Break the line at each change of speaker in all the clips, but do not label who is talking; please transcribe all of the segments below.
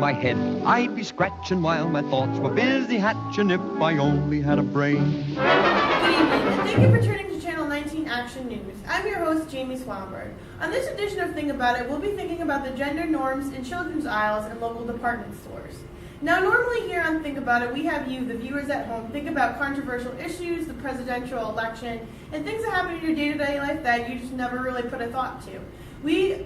my head, I'd be scratching while my thoughts were busy hatching if I only had a brain.
Good evening, and thank you for tuning to Channel 19 Action News. I'm your host, Jamie Swanberg. On this edition of Think About It, we'll be thinking about the gender norms in children's aisles and local department stores. Now, normally here on Think About It, we have you, the viewers at home, think about controversial issues, the presidential election, and things that happen in your day-to-day life that you just never really put a thought to.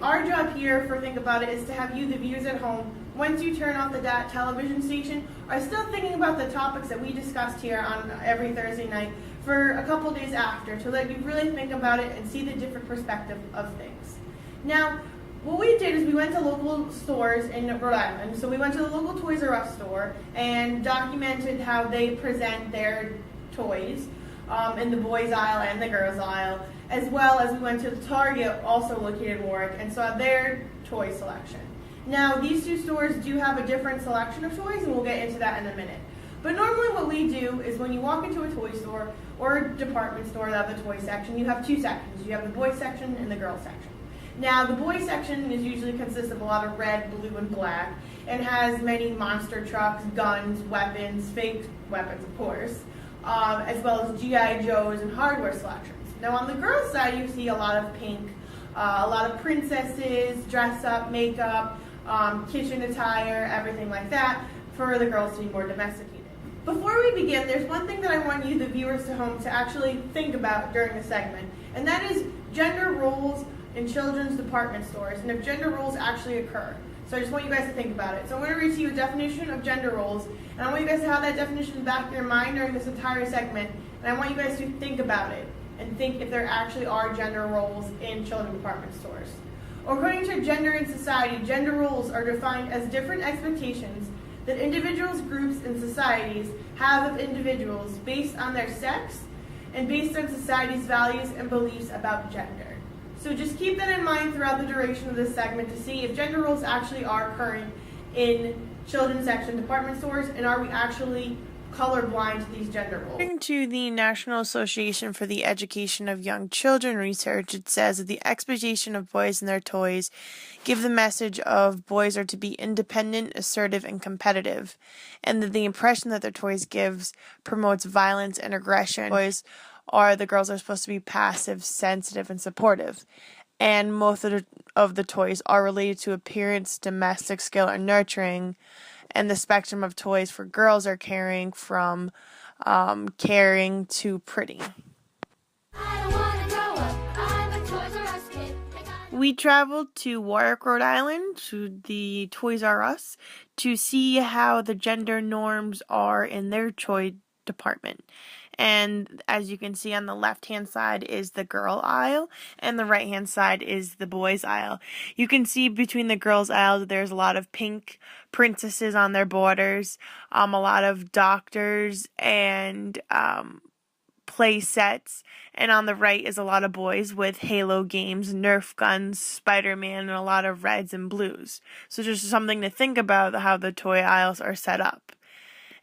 Our job here for Think About It is to have you, the viewers at home, once you turn off the television station, are still thinking about the topics that we discussed here on every Thursday night for a couple days after, to let you really think about it and see the different perspective of things. Now, what we did is we went to local stores in Rhode Island. So we went to the local Toys R Us store and documented how they present their toys in the boys aisle and the girls aisle, as well as we went to the Target, also located in Warwick, and saw their toy selection. Now, these two stores do have a different selection of toys, and we'll get into that in a minute. But normally what we do is when you walk into a toy store or a department store that have the toy section, you have two sections. You have the boys section and the girls section. Now, the boys section is usually consists of a lot of red, blue, and black, and has many monster trucks, guns, weapons, fake weapons, of course, as well as G.I. Joes and hardware selections. Now, on the girls' side, you see a lot of pink, a lot of princesses, dress up, makeup, kitchen attire, everything like that, for the girls to be more domesticated. Before we begin, there's one thing that I want you, the viewers at home, to actually think about during the segment, and that is gender roles in children's department stores, and if gender roles actually occur. So I just want you guys to think about it. So I'm going to read to you a definition of gender roles, and I want you guys to have that definition in the back of your mind during this entire segment, and I want you guys to think about it, and think if there actually are gender roles in children's department stores. According to Gender in Society, gender roles are defined as different expectations that individuals, groups, and societies have of individuals based on their sex and based on society's values and beliefs about gender. So just keep that in mind throughout the duration of this segment to see if gender roles actually are current in children's section department stores, and are we actually colorblind to these gender roles.
According to the National Association for the Education of Young Children research, it says that the expectation of boys and their toys give the message of boys are to be independent, assertive, and competitive, and that the impression that their toys gives promotes violence and aggression. The girls are supposed to be passive, sensitive, and supportive. And most of the toys are related to appearance, domestic skill, and nurturing. And the spectrum of toys for girls are carrying from caring to pretty.
I don't wanna grow up. I'm a Toys R Us kid.
We traveled to Warwick, Rhode Island, to the Toys R Us, to see how the gender norms are in their toy department. And as you can see, on the left-hand side is the girl aisle, and the right-hand side is the boys aisle. You can see between the girls aisle that there's a lot of pink princesses on their borders, a lot of doctors and play sets, and on the right is a lot of boys with Halo games, Nerf guns, Spider-Man, and a lot of reds and blues. So just something to think about how the toy aisles are set up.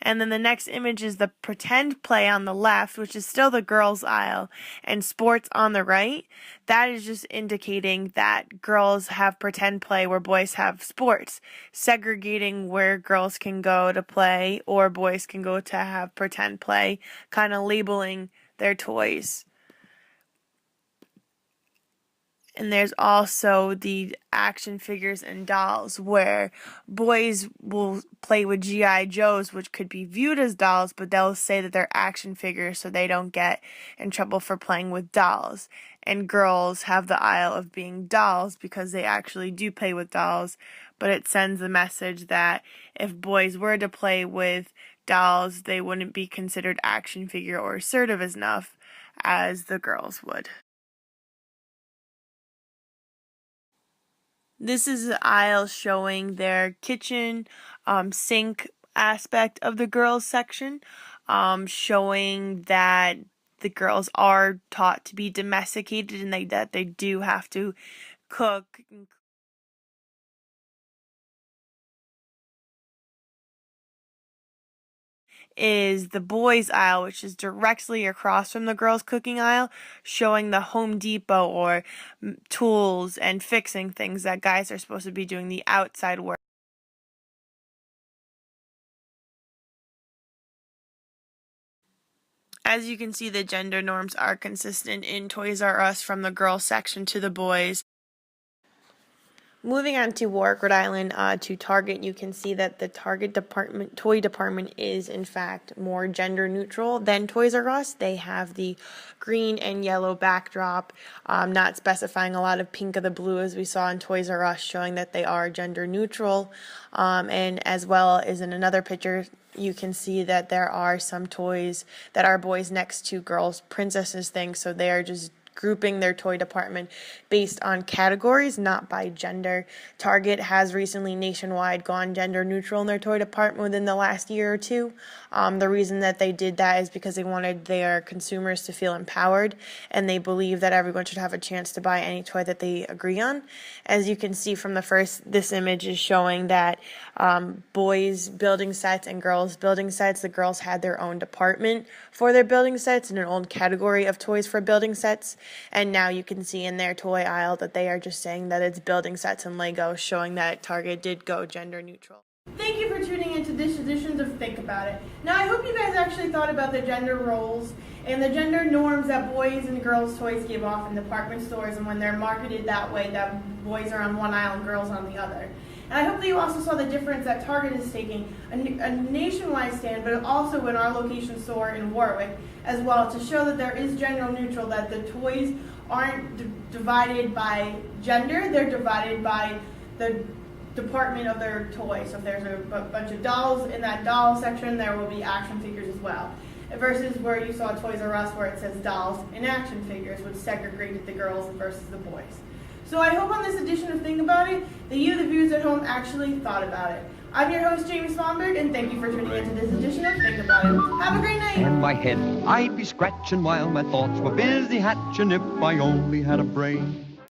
And then the next image is the pretend play on the left, which is still the girls' aisle, and sports on the right. That is just indicating that girls have pretend play where boys have sports, segregating where girls can go to play or boys can go to have pretend play, kind of labeling their toys. And there's also the action figures and dolls, where boys will play with G.I. Joes, which could be viewed as dolls, but they'll say that they're action figures so they don't get in trouble for playing with dolls. And girls have the aisle of being dolls because they actually do play with dolls, but it sends the message that if boys were to play with dolls, they wouldn't be considered action figure or assertive enough as the girls would. This is the aisle showing their kitchen sink aspect of the girls section, showing that the girls are taught to be domesticated and that they do have to cook. Is the boys aisle, which is directly across from the girls cooking aisle, showing the Home Depot or tools and fixing things that guys are supposed to be doing the outside work. As you can see, the gender norms are consistent in Toys R Us from the girls section to the boys. Moving on to Warwick, Rhode Island, to Target, you can see that the Target toy department is in fact more gender neutral than Toys R Us. They have the green and yellow backdrop, not specifying a lot of pink or the blue as we saw in Toys R Us, showing that they are gender neutral. And as well as in another picture, you can see that there are some toys that are boys next to girls princesses things, so they are just grouping their toy department based on categories, not by gender. Target has recently nationwide gone gender neutral in their toy department within the last year or two. The reason that they did that is because they wanted their consumers to feel empowered, and they believe that everyone should have a chance to buy any toy that they agree on. As you can see from this image is showing that boys building sets and girls building sets. The girls had their own department for their building sets and an own category of toys for building sets. And now you can see in their toy aisle that they are just saying that it's building sets and Lego, showing that Target did go gender neutral.
Thank you for tuning into this edition of Think About It. Now, I hope you guys actually thought about the gender roles and the gender norms that boys and girls' toys give off in department stores, and when they're marketed that way, that boys are on one aisle and girls on the other. And I hope that you also saw the difference that Target is taking, a nationwide stand, but also in our location store in Warwick as well, to show that there is gender neutral, that the toys aren't divided by gender, they're divided by the department of their toys. So if there's a bunch of dolls in that doll section, there will be action figures as well. Versus where you saw Toys R Us where it says dolls and action figures, which segregated the girls versus the boys. So I hope on this edition of Think About It that you, the viewers at home, actually thought about it. I'm your host, Jamie Swanberg, and thank you for tuning into this edition of Think About It. Have a great night.
And my head I'd be scratching while my thoughts were busy hatching if I only had a brain.